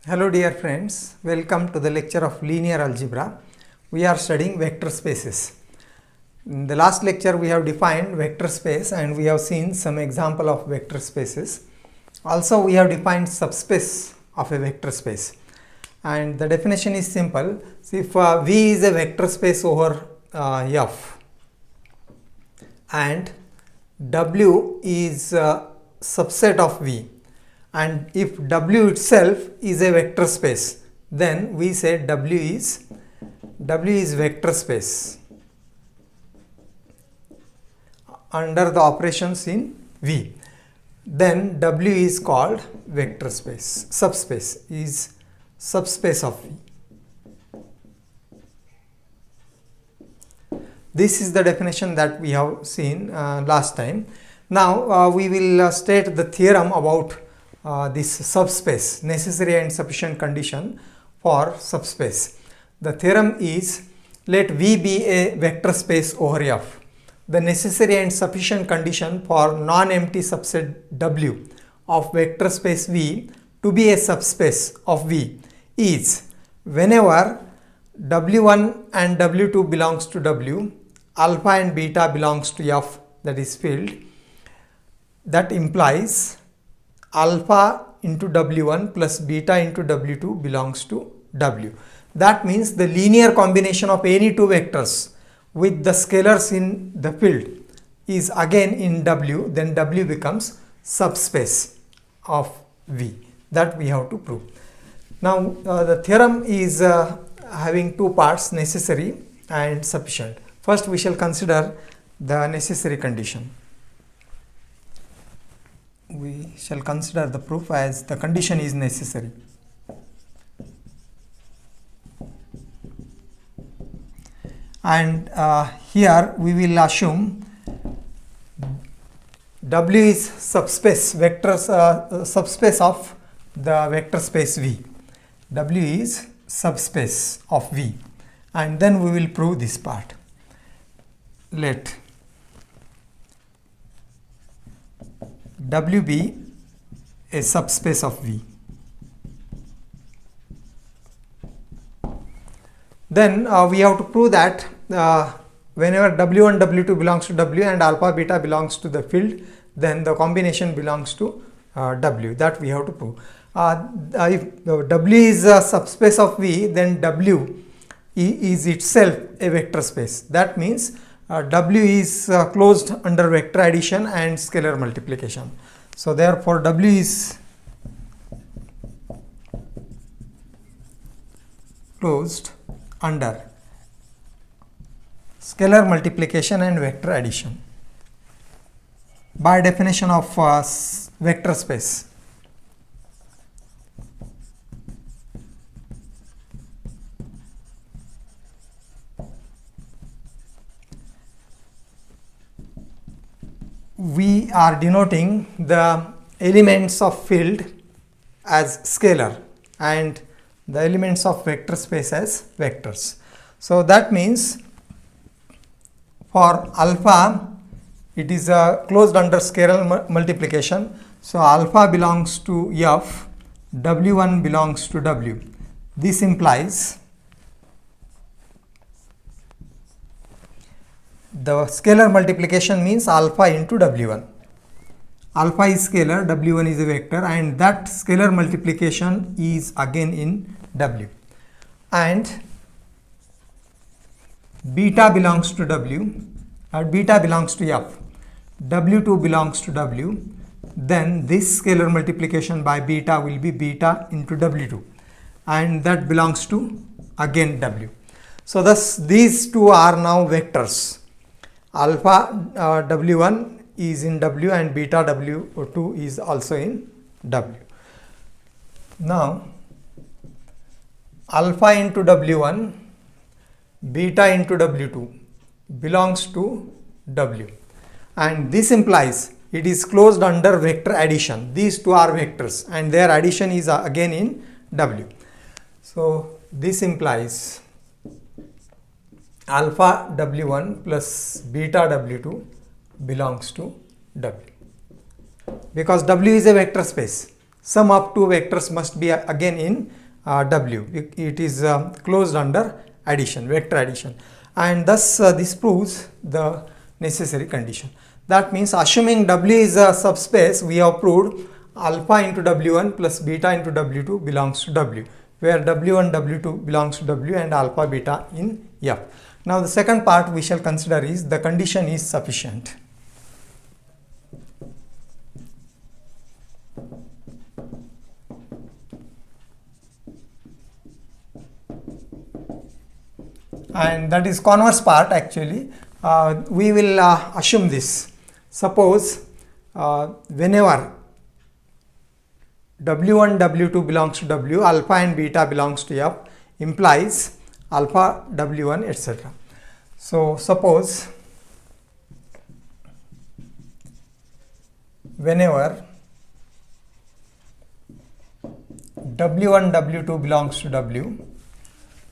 Hello dear friends, welcome to the lecture of linear algebra. We are studying vector spaces. In the last lecture we have defined vector space and we have seen some example of vector spaces. Also we have defined subspace of a vector space, and the definition is simple. So if V is a vector space over F and W is a subset of V, and if W itself is a vector space, then we say W is vector space under the operations in V. Then W is called vector space. Subspace is subspace of V. This is the definition that we have seen last time. Now we will state the theorem about this subspace, necessary and sufficient condition for subspace. The theorem is, let V be a vector space over F. The necessary and sufficient condition for non-empty subset W of vector space V to be a subspace of V is whenever W1 and W2 belongs to W, alpha and beta belongs to F, that is field. That implies alpha into W1 plus beta into W2 belongs to W. That means the linear combination of any two vectors with the scalars in the field is again in W, then W becomes subspace of V. That we have to prove. Now the theorem is having two parts, necessary and sufficient. First we shall consider the necessary condition. We shall consider the proof as the condition is necessary. And here we will assume W is subspace, subspace of the vector space V. W is subspace of V, and then we will prove this part. Let W be a subspace of V. Then we have to prove that whenever W1 W2 belongs to W and alpha beta belongs to the field, then the combination belongs to W. That we have to prove. If W is a subspace of V, then W is itself a vector space. That means W is closed under vector addition and scalar multiplication. So therefore W is closed under scalar multiplication and vector addition by definition of vector space. We are denoting the elements of field as scalar and the elements of vector space as vectors. So that means for alpha it is closed under scalar multiplication. So alpha belongs to F, W1 belongs to W. This implies the scalar multiplication means alpha into W1. Alpha is scalar, W1 is a vector, and that scalar multiplication is again in W. And beta belongs to W, or beta belongs to F. W2 belongs to W. Then this scalar multiplication by beta will be beta into W2, and that belongs to again W. So thus these two are now vectors. Alpha W1 is in W and beta W2 is also in W. Now alpha into W1, beta into W2 belongs to W, and this implies it is closed under vector addition. These two are vectors and their addition is again in W. So this implies alpha W1 plus beta W2 belongs to W, because W is a vector space. sum of two vectors must be again in W. It is closed under addition, vector addition, and thus this proves the necessary condition. That means assuming W is a subspace, we have proved alpha into W1 plus beta into W2 belongs to W, where W1, W2 belongs to W and alpha, beta in F. Now the second part we shall consider is the condition is sufficient. And that is converse part actually. We will assume this. Suppose whenever W1, W2 belongs to W, alpha and beta belongs to F, implies alpha, W1, etc. So suppose whenever W1, W2 belongs to W,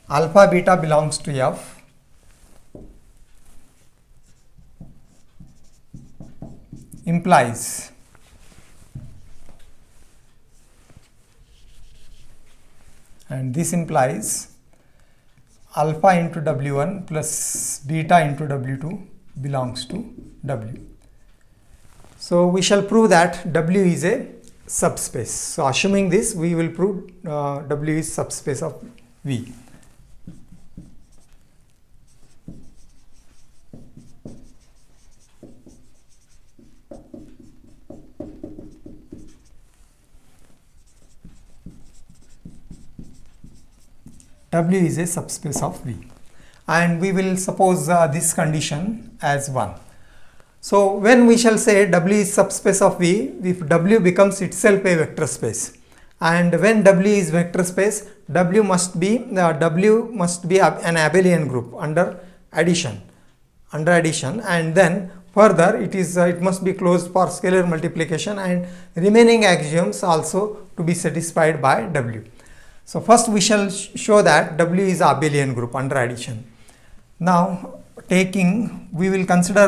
alpha, beta belongs to F, implies and this implies alpha into W1 plus beta into W2 belongs to W. So we shall prove that W is a subspace. So assuming this, we will prove W is subspace of V. W is a subspace of V, and we will suppose this condition as 1. So when we shall say W is subspace of V, if W becomes itself a vector space, and when W is vector space, W must be an abelian group under addition, and then further it must be closed for scalar multiplication and remaining axioms also to be satisfied by W. So first we shall show that W is abelian group under addition. Now we will consider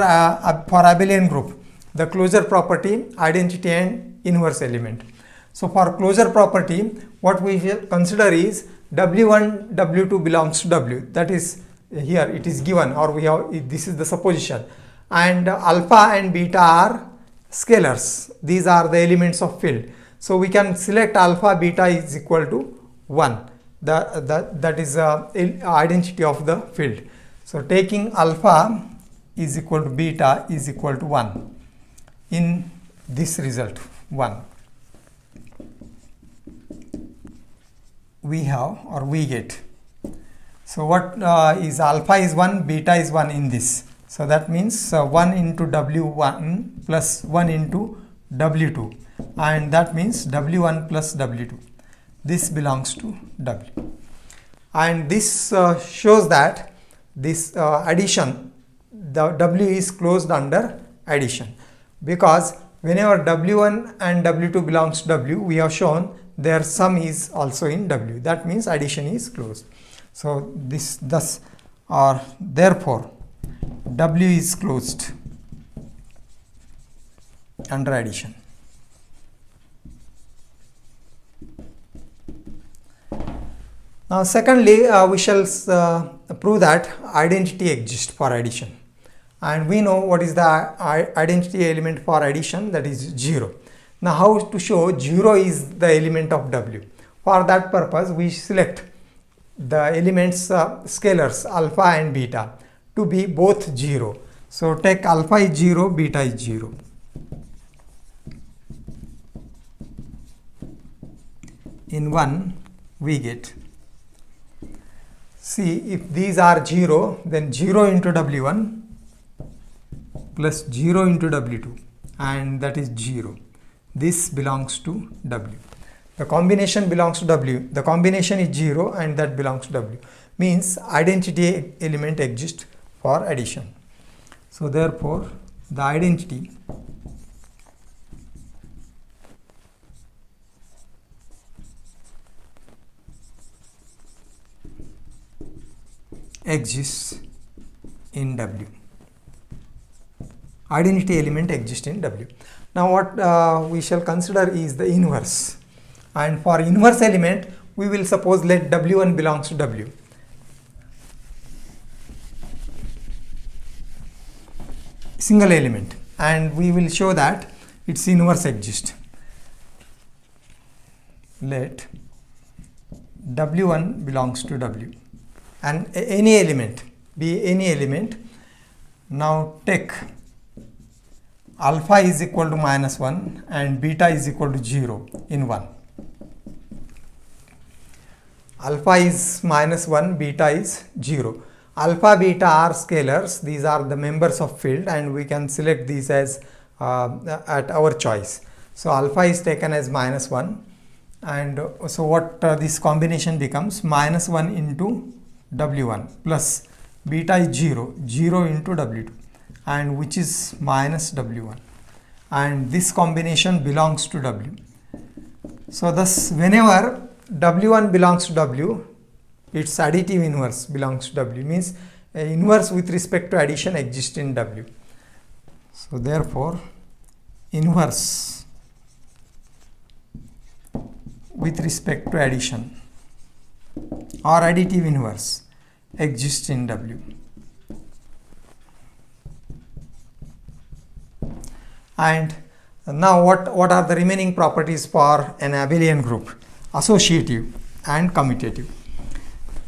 for abelian group the closure property, identity and inverse element. So for closure property, what we will consider is W1, W2 belongs to W. That is, here it is given, or we have, this is the supposition, and alpha and beta are scalars. These are the elements of field. So we can select alpha, beta is equal to 1. That is identity of the field. So taking alpha is equal to beta is equal to 1 in this result 1, we have, or we get. So what is alpha is 1, beta is 1 in this. So that means 1 into W1 plus 1 into W2, and that means W1 plus W2. This belongs to W, and this shows that this addition, the W is closed under addition, because whenever W1 and W2 belongs to W, we have shown their sum is also in W. That means addition is closed. So this thus, or therefore W is closed under addition. Now secondly, we shall prove that identity exists for addition, and we know what is the identity element for addition, that is 0. Now how to show 0 is the element of W? For that purpose we select the elements scalars alpha and beta to be both 0. So take alpha is 0, beta is 0. In 1 we get, see, if these are 0, then 0 into W1 plus 0 into W2, and that is 0. This belongs to W. The combination belongs to W. The combination is 0 and that belongs to W. Means identity element exists for addition. So therefore the identity exists in W. Identity element exists in W. Now what we shall consider is the inverse. And for inverse element, we will suppose let W1 belongs to W. Single element, and we will show that its inverse exists. Let W1 belongs to W, and any element, be any element. Now take alpha is equal to -1 and beta is equal to 0 in 1. Alpha is -1, beta is 0. Alpha, beta are scalars. These are the members of field, and we can select these as at our choice. So alpha is taken as -1, and so what this combination becomes -1 into W1 plus beta is 0 into W2, and which is minus W1, and this combination belongs to W. So thus whenever W1 belongs to W, its additive inverse belongs to W, means inverse with respect to addition exists in W. So therefore inverse with respect to addition or additive inverse exists in W. And now what are the remaining properties for an abelian group? Associative and commutative.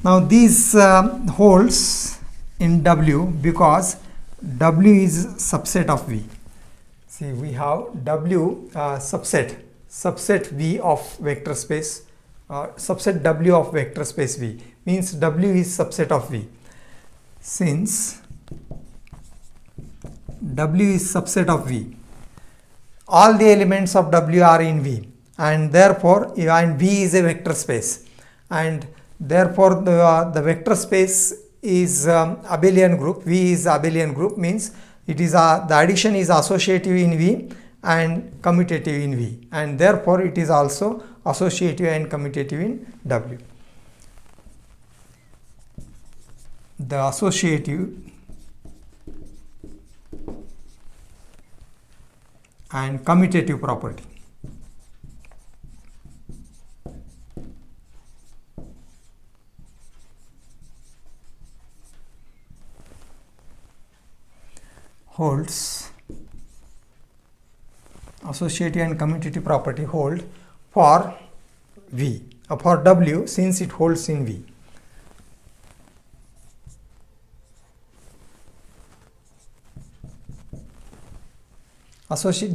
Now these holds in W because W is subset of V. See, we have W subset V of vector space, subset W of vector space V, means W is subset of V. Since W is subset of V, all the elements of W are in V, and therefore V is a vector space, and therefore the vector space is abelian group. V is abelian group, means it is the addition is associative in V and commutative in V, and therefore it is also associative and commutative in W. The associative and commutative property. Holds, associative and commutative property hold for V, for W, since it holds in V.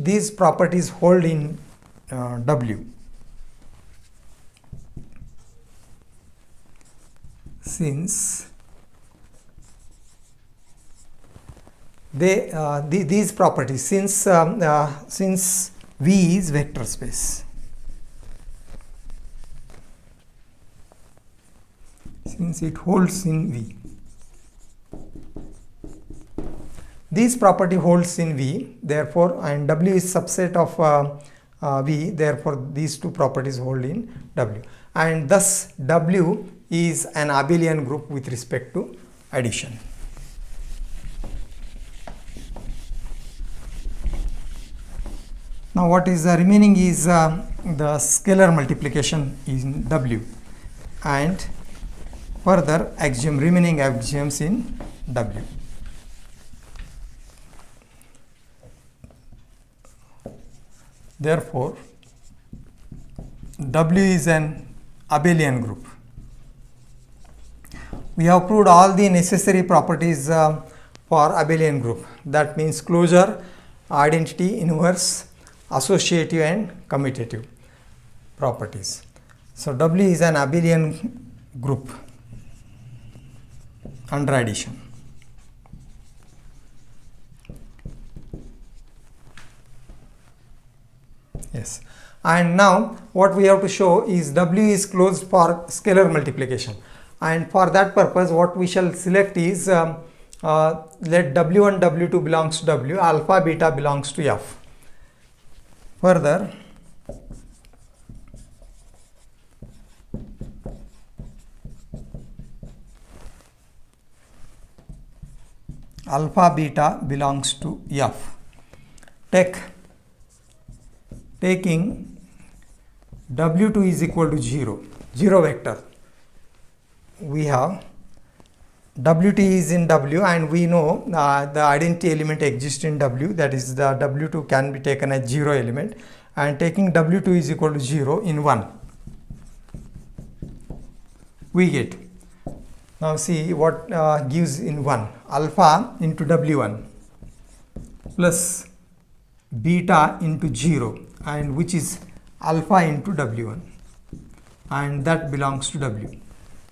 These properties hold in W, since these properties, since V is vector space, since it holds in V, this property holds in V, therefore, and W is subset of V, therefore these two properties hold in W, and thus W is an abelian group with respect to addition. Now what is remaining is the scalar multiplication in W, and further remaining axioms in W. Therefore, W is an abelian group. We have proved all the necessary properties for abelian group. That means closure, identity, inverse, associative and commutative properties. So W is an abelian group under addition. Yes, and now what we have to show is W is closed for scalar multiplication, and for that purpose what we shall select is let W1 W2 belongs to W, alpha beta belongs to F. Further, alpha beta belongs to F. Taking W2 is equal to 0, 0 vector. We have Wt is in W, and we know the identity element exists in W, that is the W2 can be taken as 0 element, and taking W2 is equal to 0 in 1, we get, now see what gives in 1, alpha into W1 plus beta into 0, and which is alpha into W1, and that belongs to W.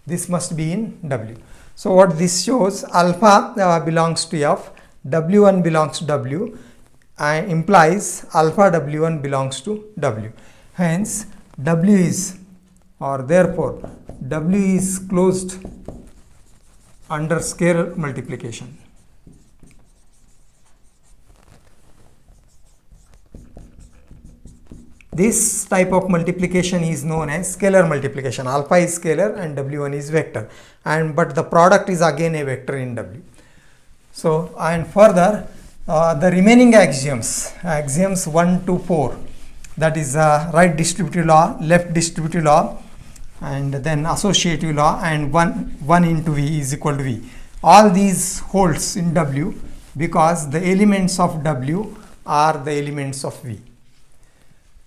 This must be in W. So what this shows, alpha belongs to F, W1 belongs to W, and implies alpha W1 belongs to W. Hence W is, or therefore W is closed under scalar multiplication. This type of multiplication is known as scalar multiplication. Alpha is scalar and W1 is vector, and but the product is again a vector in W. So, and further the remaining axioms 1 to 4, that is right distributive law, left distributive law, and then associative law, and 1 into V is equal to V. All these holds in W because the elements of W are the elements of V.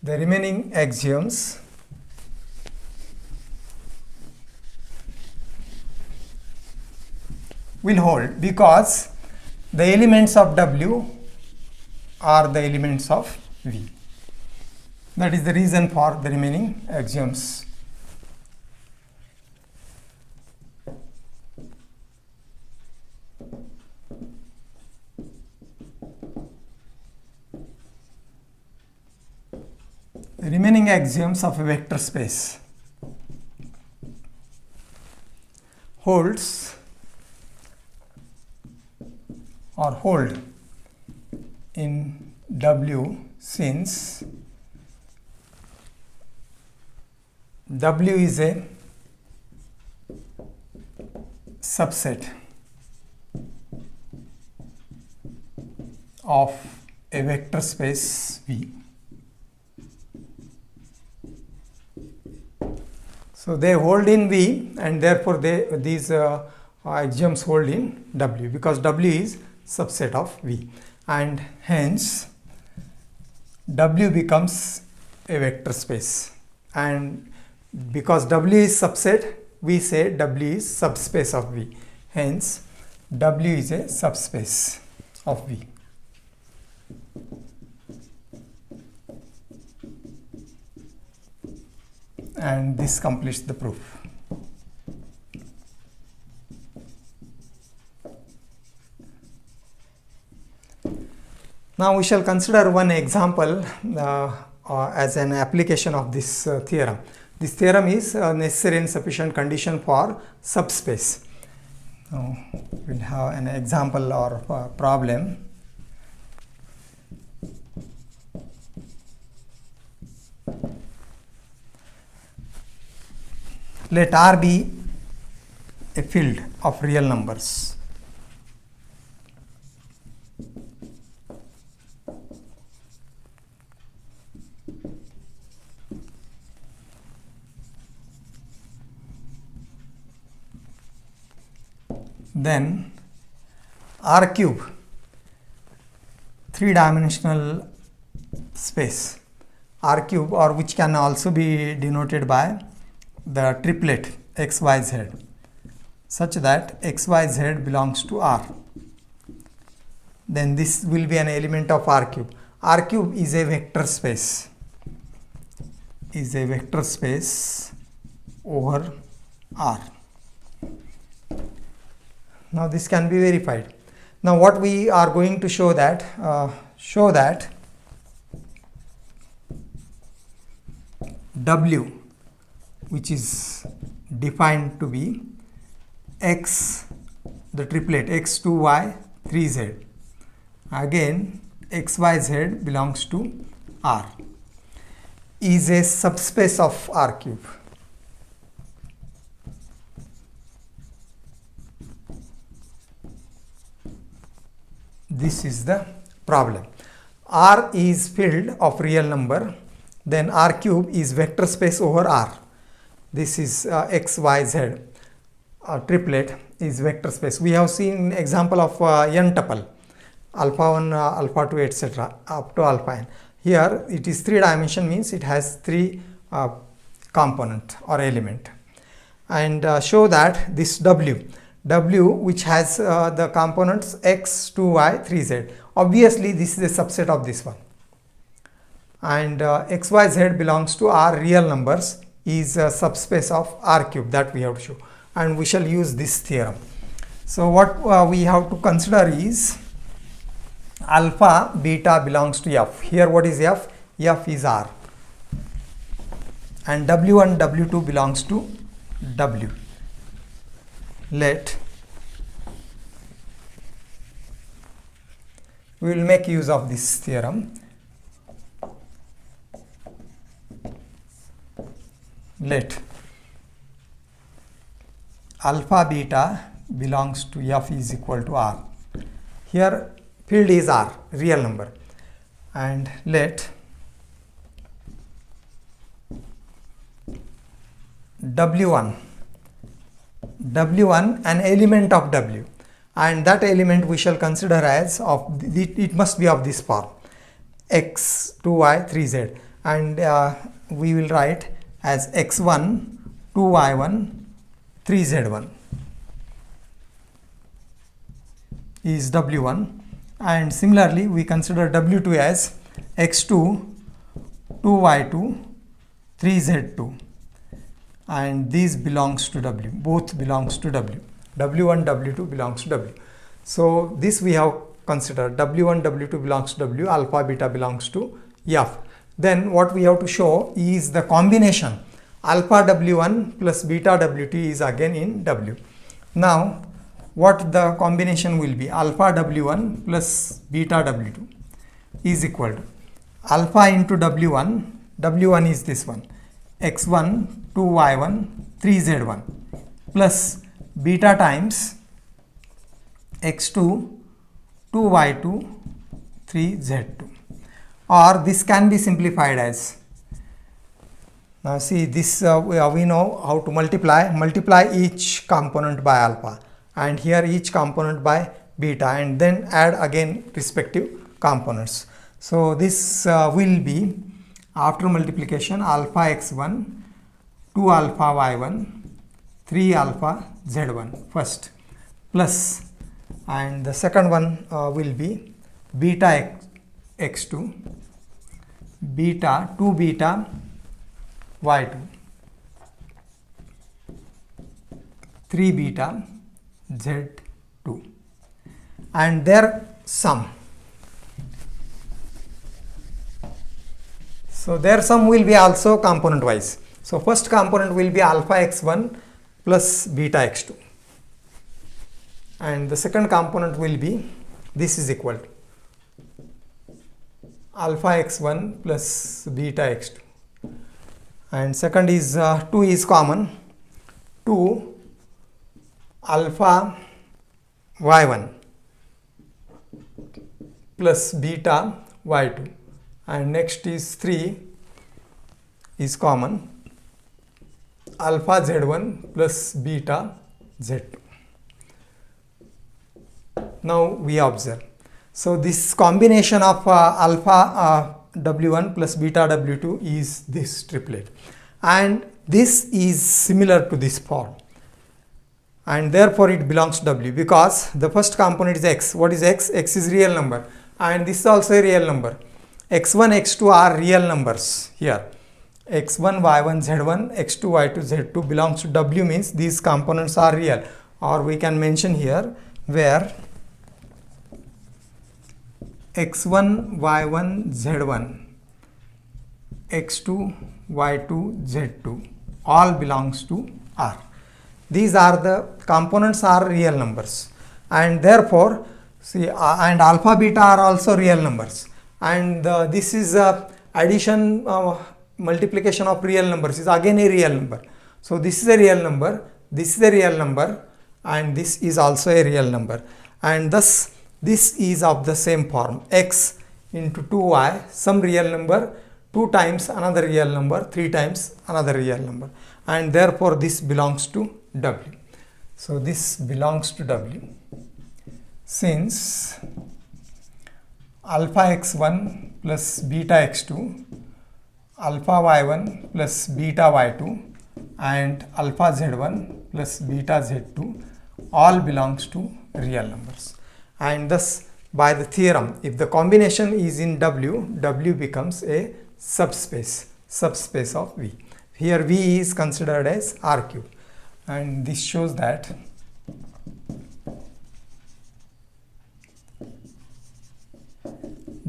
The remaining axioms will hold because the elements of W are the elements of V. That is the reason for the remaining axioms. The remaining axioms of a vector space holds or hold in W since W is a subset of a vector space V. So they hold in V, and therefore these axioms hold in W because W is subset of V, and hence W becomes a vector space, and because W is subset, we say W is subspace of V. Hence W is a subspace of V. And this completes the proof. Now we shall consider one example as an application of this theorem. This theorem is a necessary and sufficient condition for subspace. Now we'll have an example or problem. Let R be a field of real numbers. Then R cube, three-dimensional space, R cube, or which can also be denoted by the triplet XYZ, such that XYZ belongs to R. Then this will be an element of R cube. R cube is a vector space, over R. Now this can be verified. Now what we are going to show that W, which is defined to be X, the triplet X2Y 3Z, again XYZ belongs to R, is a subspace of R cube. This is the problem. R is field of real number then R cube is vector space over R. This is x, y, z. Triplet is vector space. We have seen example of n tuple, alpha 1, alpha 2, etc. up to alpha n. Here it is 3 dimension, means it has 3 component or element. And show that this W which has the components x, 2, y, 3, z. Obviously this is a subset of this one. And x, y, z belongs to R real numbers, is a subspace of R cube, that we have to show. And we shall use this theorem. So what we have to consider is alpha beta belongs to F. Here what is F? F is R. And W1 W2 belongs to W. Let we will make use of this theorem. Let alpha beta belongs to F is equal to R. Here field is R, real number, and let W1 an element of W, and that element we shall consider as of it must be of this form, x, 2y, 3z, and we will write as x1, 2y1, 3z1 is W1, and similarly we consider W2 as x2, 2y2, 3z2, and these belongs to W, both belongs to W. W1, W2 belongs to W. So this we have considered, W1, W2 belongs to W, alpha beta belongs to F. Then what we have to show is the combination alpha W1 plus beta W2 is again in W. Now what the combination will be? Alpha W1 plus beta W2 is equal to alpha into W1, W1 is this one, x1, 2y1, 3z1 plus beta times x2, 2y2, 3z2. Or this can be simplified as, now see this we know how to multiply each component by alpha, and here each component by beta, and then add again respective components. So this will be, after multiplication, alpha x1, 2 alpha y1, 3 alpha z1 first, plus, and the second one will be beta x2, beta 2 beta y2, 3 beta z2, and their sum. So their sum will be also component wise. So first component will be alpha x1 plus beta x2, and the second component will be, this is equal to alpha x1 plus beta x2, and second is 2 is common, 2 alpha y1 plus beta y2, and next is 3 is common, alpha z1 plus beta z2. Now we observe. So this combination of alpha W1 plus beta W2 is this triplet, and this is similar to this form, and therefore it belongs to W, because the first component is x. What is x? X is real number, and this is also a real number. X1, X2 are real numbers here. X1, Y1, Z1, X2, Y2, Z2 belongs to W, means these components are real, or we can mention here where x1, y1, z1, x2, y2, z2 all belongs to R. These are the components are real numbers, and therefore see and alpha beta are also real numbers, and this is addition multiplication of real numbers is again a real number. So this is a real number, this is a real number, and this is also a real number, and thus this is of the same form, x into 2y, some real number 2 times another real number, 3 times another real number, and therefore this belongs to W. So this belongs to W since alpha x1 plus beta x2, alpha y1 plus beta y2, and alpha z1 plus beta z2 all belongs to real numbers. And thus by the theorem, if the combination is in W, W becomes a subspace of V. Here V is considered as R cube, and this shows that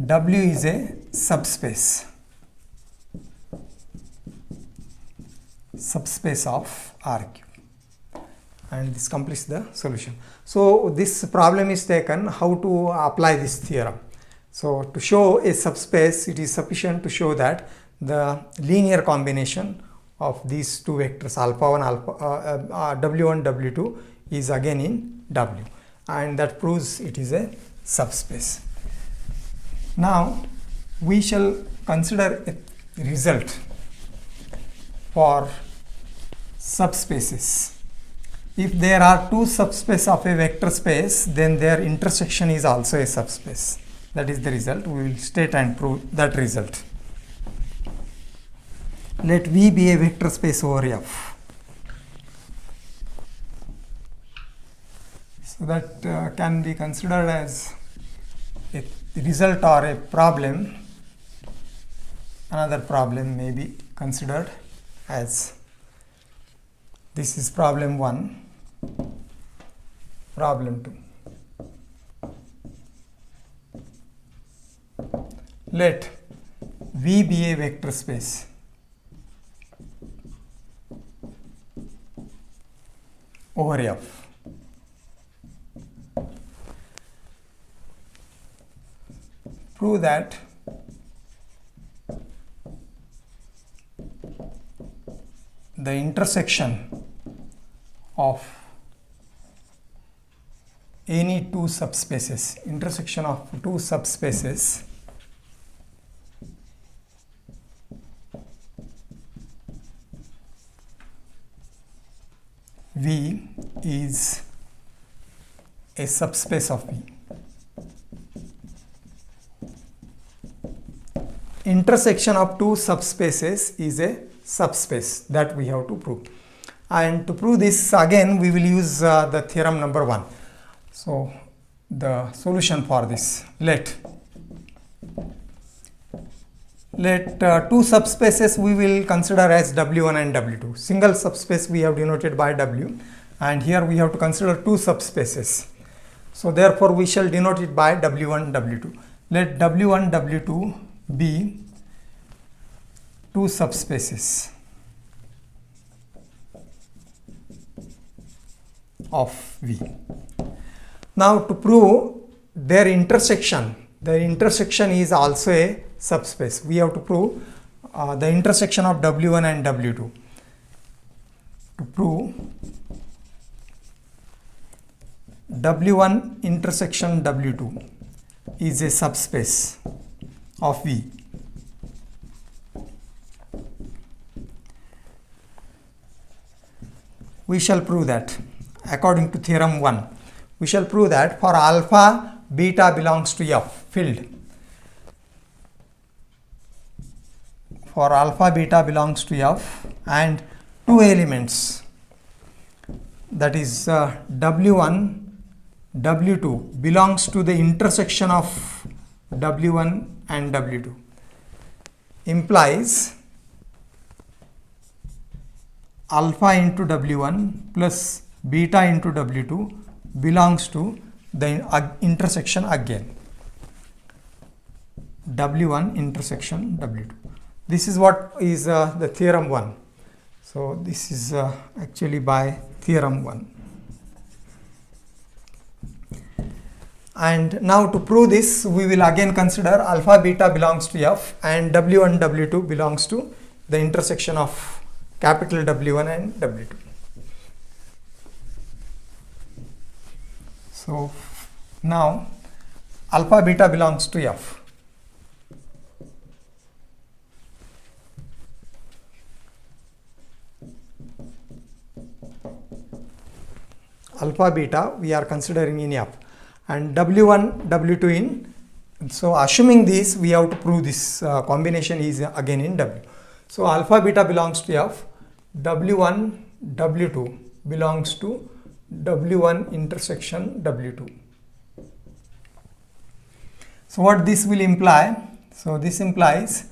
W is a subspace of R cube, and this completes the solution. So this problem is taken how to apply this theorem. So to show a subspace, it is sufficient to show that the linear combination of these two vectors alpha 1 w1 w2 is again in W, and that proves it is a subspace. Now we shall consider a result for subspaces. If there are two subspaces of a vector space, then their intersection is also a subspace. That is the result. We will state and prove that result. Let V be a vector space over F. So that can be considered as a result or a problem. Another problem may be considered as, this is problem 1, problem 2. Let V be a vector space over F. Prove that the intersection of any two subspaces, V is a subspace of V. Intersection of two subspaces is a subspace, that we have to prove. And to prove this, again we will use the theorem number 1. So the solution for this, let two subspaces we will consider as W1 and W2. Single subspace we have denoted by W, and here we have to consider two subspaces. So therefore we shall denote it by W1, W2. Let W1, W2 be two subspaces of V. Now to prove their intersection is also a subspace. We have to prove the intersection of W1 and W2. To prove W1 intersection W2 is a subspace of V. We shall prove that according to theorem 1. We shall prove that for alpha beta belongs to F field. For alpha beta belongs to F and two elements, that is W1 W2 belongs to the intersection of W1 and W2, implies alpha into W1 plus beta into W2 belongs to the intersection again, W1 intersection W2. This is what is the theorem 1. So this is actually by theorem 1. And now to prove this, we will again consider alpha beta belongs to F and W1 W2 belongs to the intersection of capital W1 and W2. So now alpha beta belongs to F. alpha beta we are considering in F, and W1 W2 in. So assuming this, we have to prove this combination is again in W. So alpha beta belongs to F, W1 W2 belongs to W1 intersection W2. So what this will imply? So this implies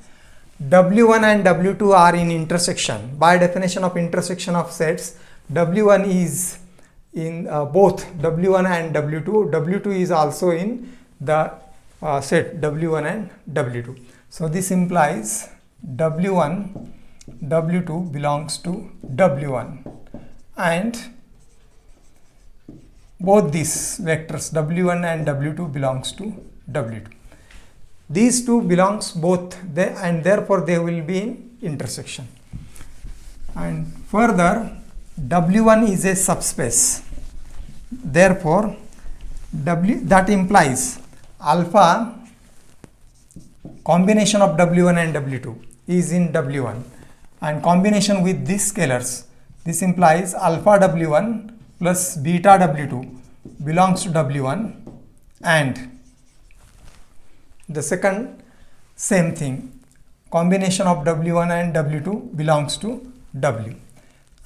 W1 and W2 are in intersection. By definition of intersection of sets, W1 is in both W1 and W2. W2 is also in the set W1 and W2. So this implies W1 W2 belongs to W1, and both these vectors W1 and W2 belongs to W2. These two belongs both there, and therefore they will be in intersection. And further, W1 is a subspace. Therefore, that implies alpha combination of W1 and W2 is in W1, and combination with these scalars, this implies alpha W1 plus beta W2 belongs to W1, and the second same thing, combination of W1 and W2 belongs to W,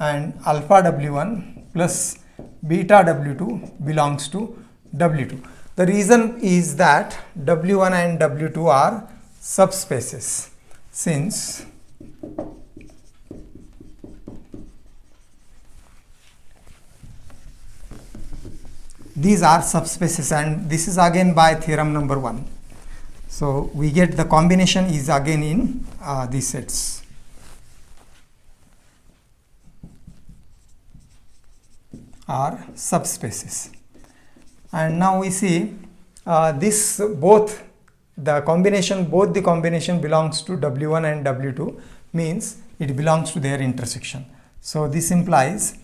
and alpha W1 plus beta W2 belongs to W2. The reason is that W1 and W2 are subspaces, since these are subspaces, and this is again by theorem number 1. So we get the combination is again in these sets. Are subspaces. And now we see this both the combination belongs to W1 and W2, means it belongs to their intersection. So this implies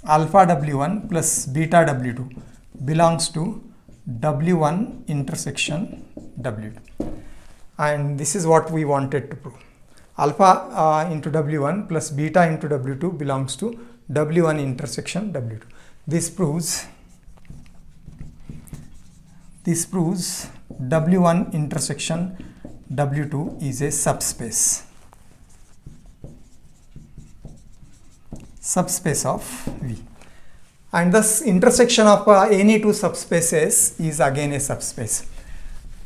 alpha W1 plus beta W2 belongs to W1 intersection W2, and this is what we wanted to prove. Alpha into W1 plus beta into W2 belongs to W1 intersection W2. This proves W1 intersection W2 is a subspace of V, and thus intersection of any two subspaces is again a subspace.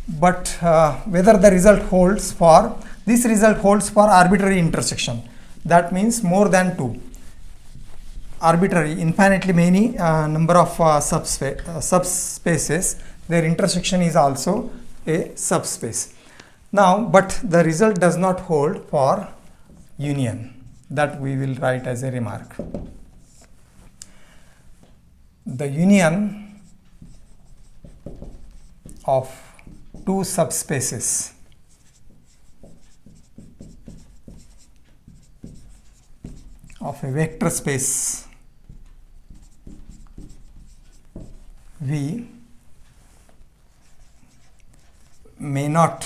But whether the result holds for this result holds for arbitrary intersection, that means more than two, arbitrary infinitely many number of subspaces, their intersection is also a subspace. Now, but the result does not hold for union, that we will write as a remark. The union of two subspaces of a vector space V may not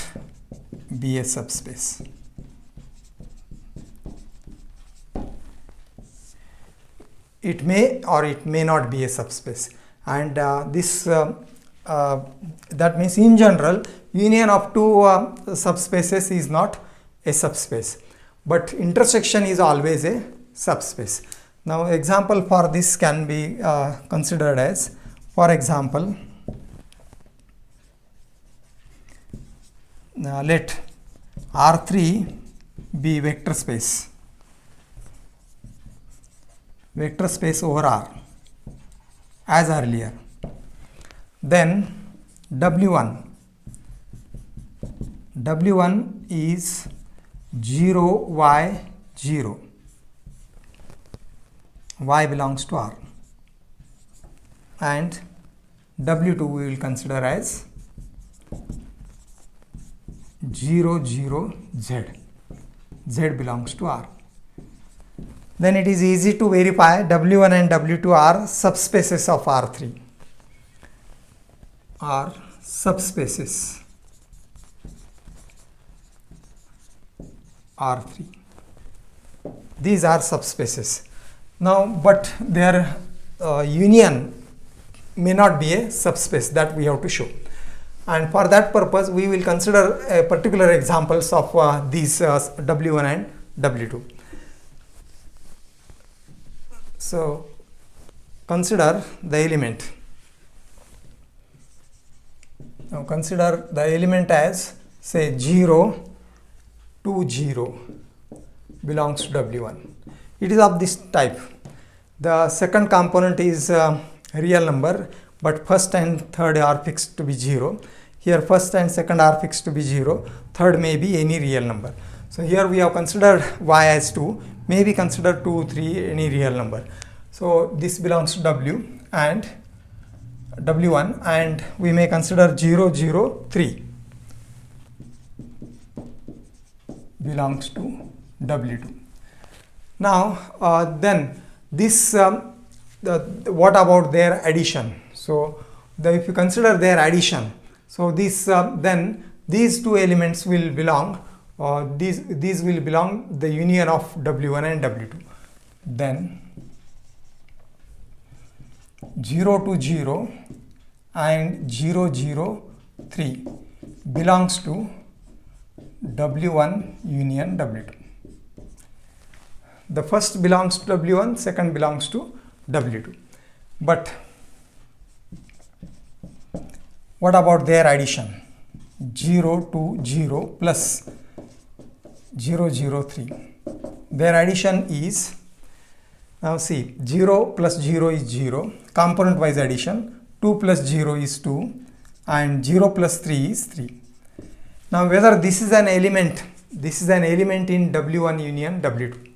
be a subspace. It may or it may not be a subspace, and that means in general union of two subspaces is not a subspace, but intersection is always a subspace. Now example for this can be considered as, for example, let R3 be vector space over R as earlier. Then W1 is 0 y 0, y belongs to R, and W2 we will consider as 0 0 z, z belongs to R. Then it is easy to verify W1 and W2 are subspaces of R3, are subspaces R3. These are subspaces. Now, but their union may not be a subspace, that we have to show. And for that purpose we will consider particular examples of these W1 and W2. So consider the element. Now consider the element as say 0 2 0 belongs to W1. It is of this type. The second component is real number, but first and third are fixed to be 0. Here first and second are fixed to be 0. Third may be any real number. So here we have considered y as 2. Maybe consider 2, 3, any real number. So this belongs to W and W1, and we may consider 0, 0, 3 belongs to W2. Now then this what about their addition? So if you consider their addition, so this then these two elements will belong, these will belong the union of W1 and W2. Then 0 to 0 and 0, 0, 3 belongs to W1 union W2. The first belongs to W1, second belongs to W2. But what about their addition? 0 to 0 plus 0, 0, 3. Their addition is, now see, 0 plus 0 is 0, component wise addition. 2 plus 0 is 2 and 0 plus 3 is 3. Now whether this is an element in W1 union W2,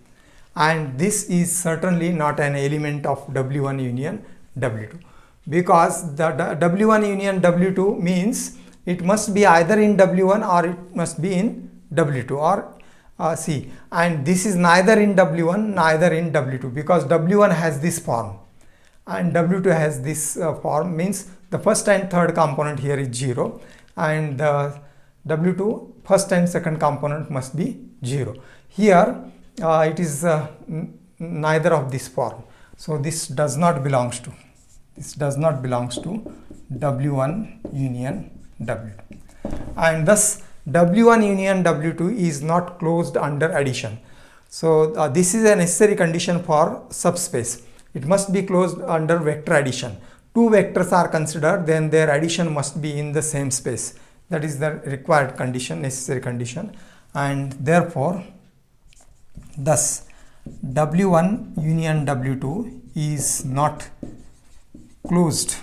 and this is certainly not an element of W1 union W2, because the W1 union W2 means it must be either in W1 or it must be in W2, or see, and this is neither in W1 neither in W2, because W1 has this form and W2 has this form, means the first and third component here is 0 and the W2 first and second component must be 0. Here it is neither of this form, so this does not belongs to W1 union W2, and thus W1 union W2 is not closed under addition. So this is a necessary condition for subspace. It must be closed under vector addition. Two vectors are considered, then their addition must be in the same space. That is the required condition, necessary condition, and therefore thus W1 union W2 is not closed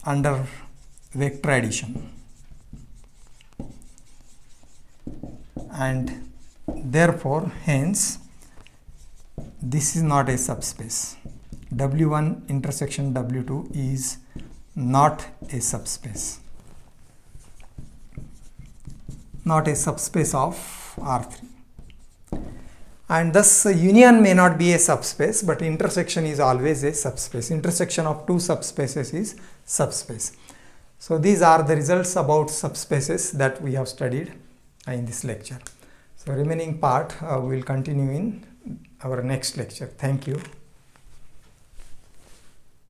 under vector addition, and therefore hence this is not a subspace. W1 intersection W2 is not a subspace, not a subspace of R3, and thus union may not be a subspace, but intersection is always a subspace. Intersection of two subspaces is subspace. So these are the results about subspaces that we have studied in this lecture. So remaining part we will continue in our next lecture. Thank you.